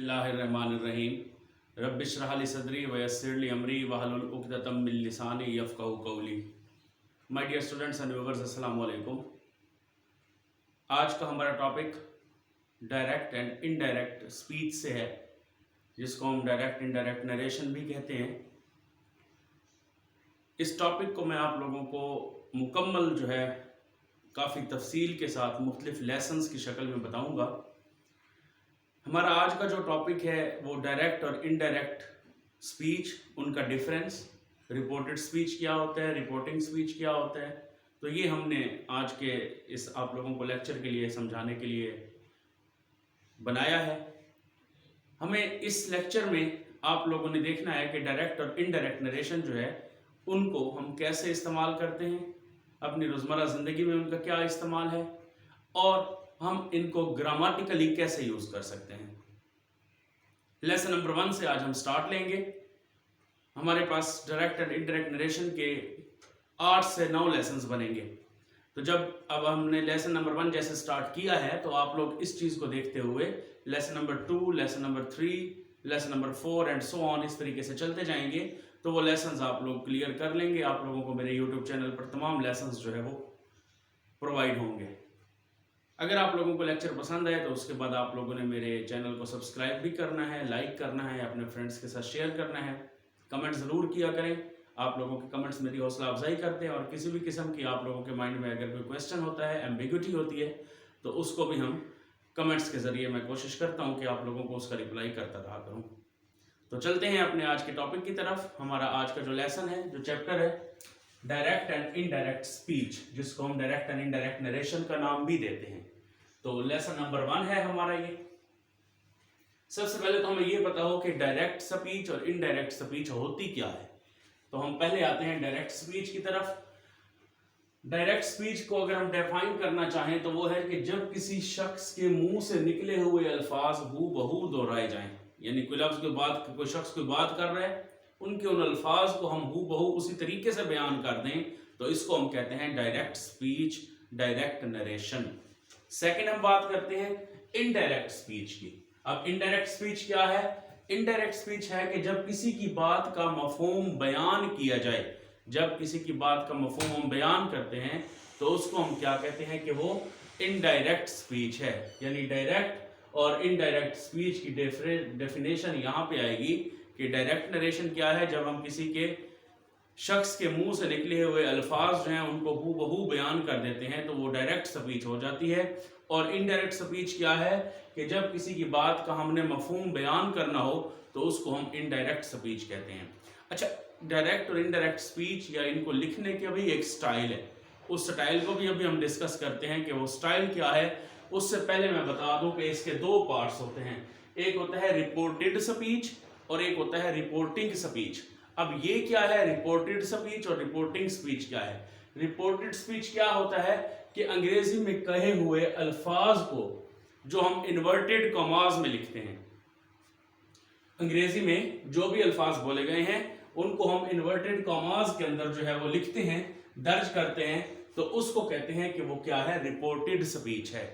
बिस्मिल्लाहिर्रहमानिर्रहीम रब्बिश्रह ली सदरी वयस्सिर ली अमरी वहलुल उक़दतम मिन लिसानी यफ़क़हू क़ौली। My dear students and viewers, अस्सलाम वालेकुम। आज का हमारा topic direct and indirect speech से है, जिसको हम डायरेक्ट इनडायरेक्ट नरेशन भी कहते हैं। इस टॉपिक को मैं आप लोगों को मुकम्मल जो है काफ़ी तफसील के साथ मुख्तलिफ लेसन्स की शक्ल में बताऊंगा। हमारा आज का जो टॉपिक है वो डायरेक्ट और इनडायरेक्ट स्पीच, उनका डिफरेंस, रिपोर्टेड स्पीच क्या होता है, रिपोर्टिंग स्पीच क्या होता है। तो ये हमने आज के इस आप लोगों को लेक्चर के लिए समझाने के लिए बनाया है। हमें इस लेक्चर में आप लोगों ने देखना है कि डायरेक्ट और इनडायरेक्ट नरेशन जो है उनको हम कैसे इस्तेमाल करते हैं, अपनी रोज़मर्रा ज़िंदगी में उनका क्या इस्तेमाल है और हम इनको ग्रामेटिकली कैसे यूज़ कर सकते हैं। लेसन नंबर 1 से आज हम स्टार्ट लेंगे। हमारे पास डायरेक्ट एंड इनडायरेक्ट नरेशन के 8 से 9 लेसन्स बनेंगे। तो अब हमने लेसन नंबर 1 जैसे स्टार्ट किया है, तो आप लोग इस चीज़ को देखते हुए lesson number 2, lesson number 3, lesson number 4 and so on इस तरीके से चलते जाएंगे। तो वो लेसन्स आप लोग क्लियर कर लेंगे। आप लोगों को मेरे यूट्यूब चैनल पर तमाम लेसन्स जो है वो प्रोवाइड होंगे। अगर आप लोगों को लेक्चर पसंद है तो उसके बाद आप लोगों ने मेरे चैनल को सब्सक्राइब भी करना है, लाइक करना है, अपने फ्रेंड्स के साथ शेयर करना है, कमेंट ज़रूर किया करें। आप लोगों के कमेंट्स मेरी हौसला अफजाई करते हैं और किसी भी किस्म की आप लोगों के माइंड में अगर कोई क्वेश्चन होता है, एम्बिग्यूटी होती है, तो उसको भी हम कमेंट्स के ज़रिए मैं कोशिश करता हूँ कि आप लोगों को उसका रिप्लाई करता रहा करूँ। तो चलते हैं अपने आज के टॉपिक की तरफ। हमारा आज का जो लेसन है, जो चैप्टर है डायरेक्ट एंड इनडायरेक्ट स्पीच, जिसको हम डायरेक्ट एंड इनडायरेक्ट नरेशन का नाम भी देते हैं। तो लेसन नंबर 1 है हमारा ये। सबसे पहले तो हमें ये पता हो कि डायरेक्ट स्पीच और इनडायरेक्ट स्पीच होती क्या है। तो हम पहले आते हैं डायरेक्ट स्पीच की तरफ। डायरेक्ट स्पीच को अगर हम डिफाइन करना चाहें तो वो है कि जब किसी शख्स के मुंह से निकले हुए अल्फाज हूबहू दोहराए जाएं, यानी कोई लफ्ज के बाद कोई शख्स कोई बात कर रहा है, उनके उन अल्फाज को हम हूबहू उसी तरीके से बयान कर दें, तो इसको हम कहते हैं direct speech, direct narration. Second हम बात करते हैं इनडायरेक्ट स्पीच की। अब इनडायरेक्ट स्पीच क्या है? इनडायरेक्ट स्पीच है कि जब किसी की बात का मफहूम बयान किया जाए, जब किसी की बात का मफहूम हम बयान करते हैं तो उसको हम क्या कहते हैं कि वो इनडायरेक्ट स्पीच है। यानी डायरेक्ट और इनडायरेक्ट स्पीच की डेफिनेशन यहाँ पे आएगी कि डायरेक्ट नरेशन क्या है, जब हम किसी के शख्स के मुंह से निकले हुए अल्फाज जो हैं उनको हूबहू बयान कर देते हैं, तो वो डायरेक्ट स्पीच हो जाती है। और इनडायरेक्ट स्पीच क्या है कि जब किसी की बात का हमने मफहूम बयान करना हो तो उसको हम इनडायरेक्ट स्पीच कहते हैं। अच्छा, डायरेक्ट और इनडायरेक्ट स्पीच या इनको लिखने का भी एक स्टाइल है, उस स्टाइल को भी अभी हम डिस्कस करते हैं कि वो स्टाइल क्या है। उससे पहले मैं बता दूं कि इसके 2 पार्ट्स होते हैं, एक होता है रिपोर्टेड स्पीच और एक होता है रिपोर्टिंग स्पीच। अब ये क्या है रिपोर्टेड स्पीच और रिपोर्टिंग स्पीच क्या है? रिपोर्टेड स्पीच क्या होता है कि अंग्रेजी में कहे हुए अल्फाज को जो हम इन्वर्टेड कॉमास में लिखते हैं, अंग्रेजी में जो भी अल्फाज बोले गए हैं उनको हम इन्वर्टेड कॉमास के अंदर जो है वो लिखते हैं, दर्ज करते हैं, तो उसको कहते हैं कि वो क्या है, रिपोर्टेड स्पीच है।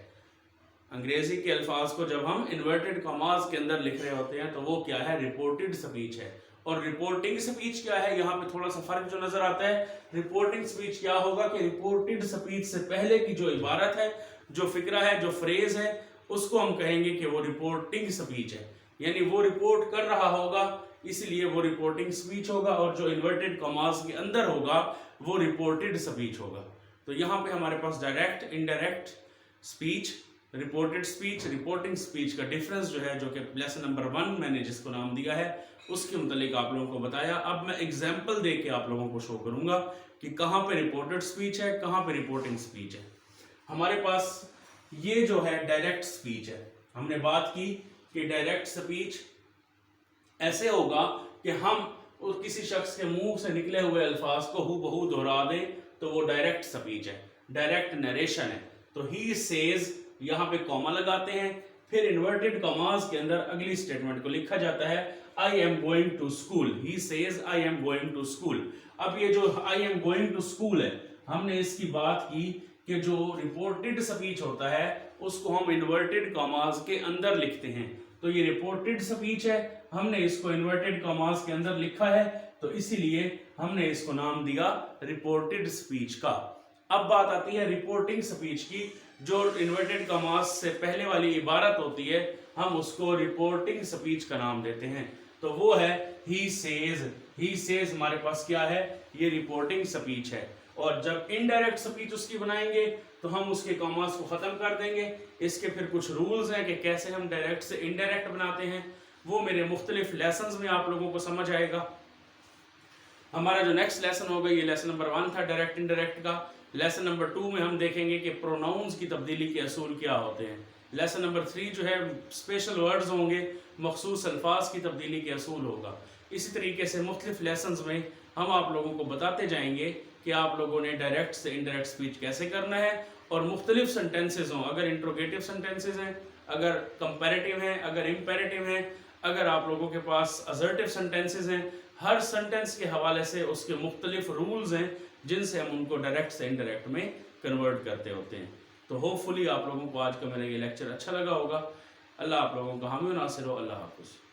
अंग्रेजी के अल्फाज को जब हम इन्वर्टेड कॉमास के अंदर लिख रहे होते हैं तो वो क्या है, रिपोर्टेड स्पीच है। और रिपोर्टिंग स्पीच क्या है, यहाँ पे थोड़ा सा फर्क जो नजर आता है। रिपोर्टिंग स्पीच क्या होगा कि रिपोर्टेड स्पीच से पहले की जो इबारत है, जो फिक्रा है, जो फ्रेज है, उसको हम कहेंगे कि वो रिपोर्टिंग स्पीच है। यानी वो रिपोर्ट कर रहा होगा, इसलिए वो रिपोर्टिंग स्पीच होगा, और जो इन्वर्टेड कॉमास के अंदर होगा वो रिपोर्टेड स्पीच होगा। तो यहाँ पे हमारे पास direct, indirect speech, reported speech, reporting speech का डिफरेंस जो है, जो कि लेसन नंबर 1 मैंने जिसको नाम दिया है उसके मुतालिक आप लोगों को बताया। अब मैं एग्जाम्पल दे के आप लोगों को शो करूंगा कि कहाँ पे रिपोर्टेड स्पीच है, कहाँ पे रिपोर्टिंग स्पीच है। हमारे पास ये जो है डायरेक्ट स्पीच है। हमने बात की कि डायरेक्ट स्पीच ऐसे होगा कि हम किसी शख्स के मुंह से निकले हुए अल्फाज को हूबहू दोहरा दें, तो वो डायरेक्ट स्पीच है, डायरेक्ट नरेशन है। तो ही सेज, यहाँ पे कॉमा लगाते हैं, फिर इन्वर्टेड कॉमास के अंदर अगली स्टेटमेंट को लिखा जाता है, I am going to school. He says I am going to school. अब ये जो I am going to school है, हमने इसकी बात की कि जो रिपोर्टेड स्पीच होता है उसको हम इन्वर्टेड कॉमास के अंदर लिखते हैं। तो ये रिपोर्टेड स्पीच है, हमने इसको इन्वर्टेड कॉमास के अंदर लिखा है, तो इसीलिए हमने इसको नाम दिया रिपोर्टेड स्पीच का। अब बात आती है रिपोर्टिंग स्पीच की। जो इन्वर्टेड कॉमास से पहले वाली इबारत होती है, हम उसको रिपोर्टिंग स्पीच का नाम देते हैं। तो वो है ही सेज। ही सेज हमारे पास क्या है, ये रिपोर्टिंग स्पीच है। और जब इनडायरेक्ट स्पीच उसकी बनाएंगे तो हम उसके कॉमास को ख़त्म कर देंगे। इसके फिर कुछ रूल्स हैं कि कैसे हम डायरेक्ट से इनडायरेक्ट बनाते हैं, वो मेरे मुख्तलिफ लेसन्स में आप लोगों को समझ आएगा। हमारा जो नेक्स्ट लेसन होगा, ये लेसन नंबर 1 था डायरेक्ट इनडायरेक्ट का। लेसन नंबर 2 में हम देखेंगे कि प्रोनाउंस की तब्दीली के असूल क्या होते हैं। लेसन नंबर 3 जो है स्पेशल वर्ड्स होंगे, मखसूस अल्फाज की तब्दीली के असूल होगा। इसी तरीके से मुख्तलिफ लेसन्स में हम आप लोगों को बताते जाएंगे कि आप लोगों ने डायरेक्ट से इनडायरेक्ट स्पीच कैसे करना है। और मुख्तलिफ सेंटेंसेज हों, अगर इंट्रोगेटिव सेंटेंसेज हैं, अगर कंपैरेटिव हैं, अगर इम्पेरेटिव हैं, अगर आप लोगों के पास असर्टिव सेंटेंसेज हैं, हर सेंटेंस के हवाले से उसके मुख्तलिफ रूल्स हैं जिनसे हम उनको डायरेक्ट से इनडायरेक्ट में कन्वर्ट करते होते हैं। तो होपफुली आप लोगों को आज का मेरा ये लेक्चर अच्छा लगा होगा। अल्लाह आप लोगों का हामी नासिर हो। अल्लाह हाफ़िज़।